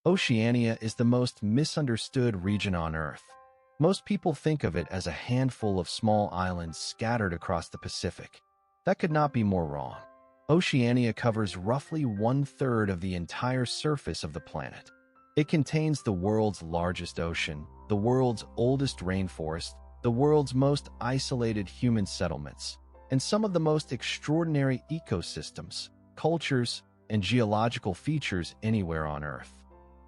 Oceania is the most misunderstood region on Earth. Most people think of it as a handful of small islands scattered across the Pacific. That could not be more wrong. Oceania covers roughly one-third of the entire surface of the planet. It contains the world's largest ocean, the world's oldest rainforest, the world's most isolated human settlements, and some of the most extraordinary ecosystems, cultures, and geological features anywhere on Earth.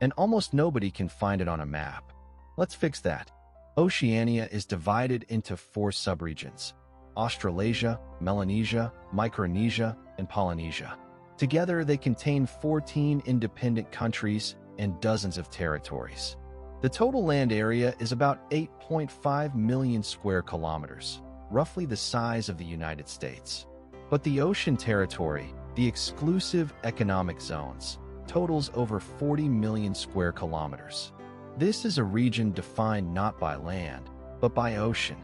And almost nobody can find it on a map. Let's fix that. Oceania is divided into 4 subregions: Australasia, Melanesia, Micronesia, and Polynesia. Together, they contain 14 independent countries and dozens of territories. The total land area is about 8.5 million square kilometers, roughly the size of the United States. But the ocean territory, the exclusive economic zones, totals over 40 million square kilometers. This is a region defined not by land, but by ocean.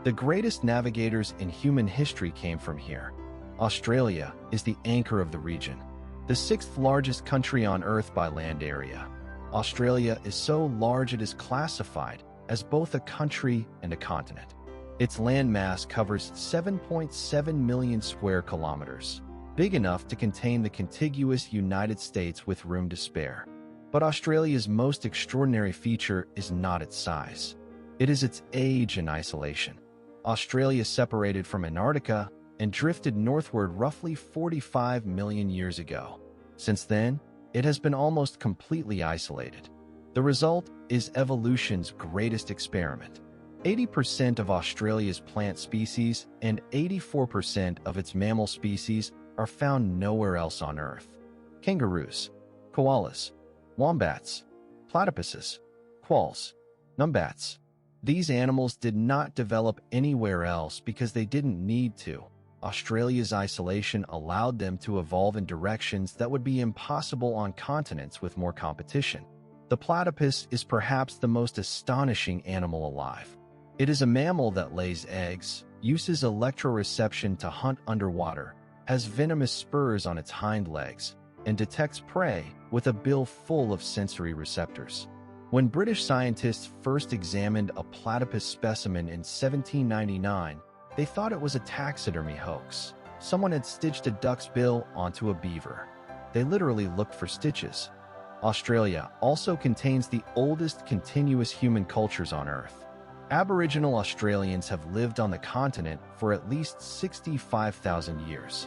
The greatest navigators in human history came from here. Australia is the anchor of the region, the 6th largest country on Earth by land area. Australia is so large it is classified as both a country and a continent. Its landmass covers 7.7 million square kilometers, big enough to contain the contiguous United States with room to spare. But Australia's most extraordinary feature is not its size. It is its age and isolation. Australia separated from Antarctica and drifted northward roughly 45 million years ago. Since then, it has been almost completely isolated. The result is evolution's greatest experiment. 80% of Australia's plant species and 84% of its mammal species are found nowhere else on Earth. Kangaroos, koalas, wombats, platypuses, quolls, numbats. These animals did not develop anywhere else because they didn't need to. Australia's isolation allowed them to evolve in directions that would be impossible on continents with more competition. The platypus is perhaps the most astonishing animal alive. It is a mammal that lays eggs, uses electroreception to hunt underwater, has venomous spurs on its hind legs, and detects prey with a bill full of sensory receptors. When British scientists first examined a platypus specimen in 1799, they thought it was a taxidermy hoax. Someone had stitched a duck's bill onto a beaver. They literally looked for stitches. Australia also contains the oldest continuous human cultures on Earth. Aboriginal Australians have lived on the continent for at least 65,000 years.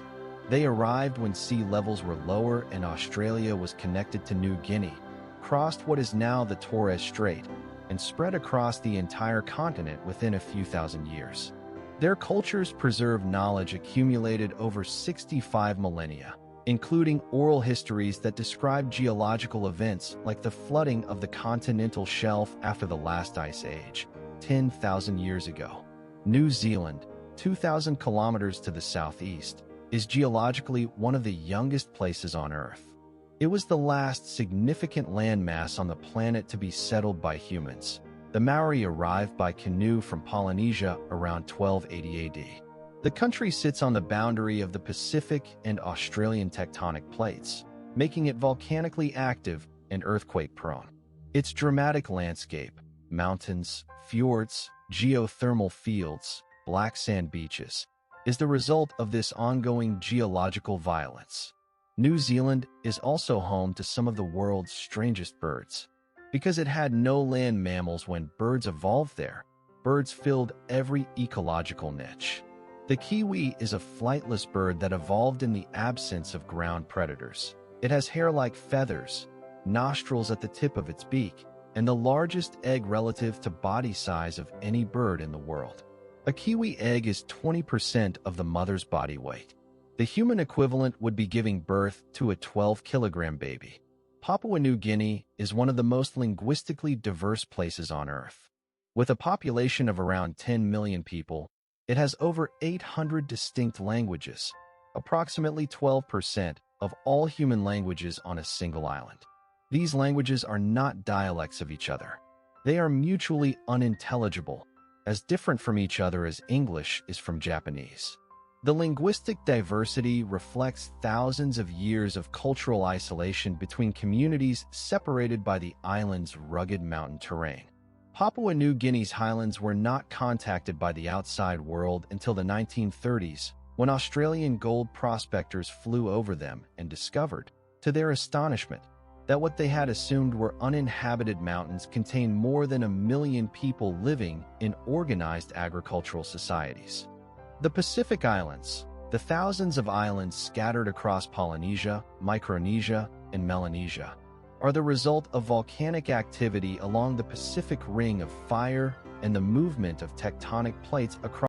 They arrived when sea levels were lower and Australia was connected to New Guinea, crossed what is now the Torres Strait, and spread across the entire continent within a few thousand years. Their cultures preserve knowledge accumulated over 65 millennia, including oral histories that describe geological events like the flooding of the continental shelf after the last ice age, 10,000 years ago. New Zealand, 2,000 kilometers to the southeast, is geologically one of the youngest places on Earth. It was the last significant landmass on the planet to be settled by humans. The Maori arrived by canoe from Polynesia around 1280 AD. The country sits on the boundary of the Pacific and Australian tectonic plates, making it volcanically active and earthquake-prone. Its dramatic landscape, mountains, fjords, geothermal fields, black sand beaches, is the result of this ongoing geological violence. New Zealand is also home to some of the world's strangest birds. Because it had no land mammals when birds evolved there, birds filled every ecological niche. The kiwi is a flightless bird that evolved in the absence of ground predators. It has hair like feathers, nostrils at the tip of its beak, and the largest egg relative to body size of any bird in the world. A kiwi egg is 20% of the mother's body weight. The human equivalent would be giving birth to a 12-kilogram baby. Papua New Guinea is one of the most linguistically diverse places on Earth. With a population of around 10 million people, it has over 800 distinct languages, approximately 12% of all human languages on a single island. These languages are not dialects of each other. They are mutually unintelligible, as different from each other as English is from Japanese. The linguistic diversity reflects thousands of years of cultural isolation between communities separated by the island's rugged mountain terrain. Papua New Guinea's highlands were not contacted by the outside world until the 1930s, when Australian gold prospectors flew over them and discovered, to their astonishment, that what they had assumed were uninhabited mountains contained more than 1 million people living in organized agricultural societies. The Pacific Islands, the thousands of islands scattered across Polynesia, Micronesia, and Melanesia, are the result of volcanic activity along the Pacific Ring of Fire and the movement of tectonic plates across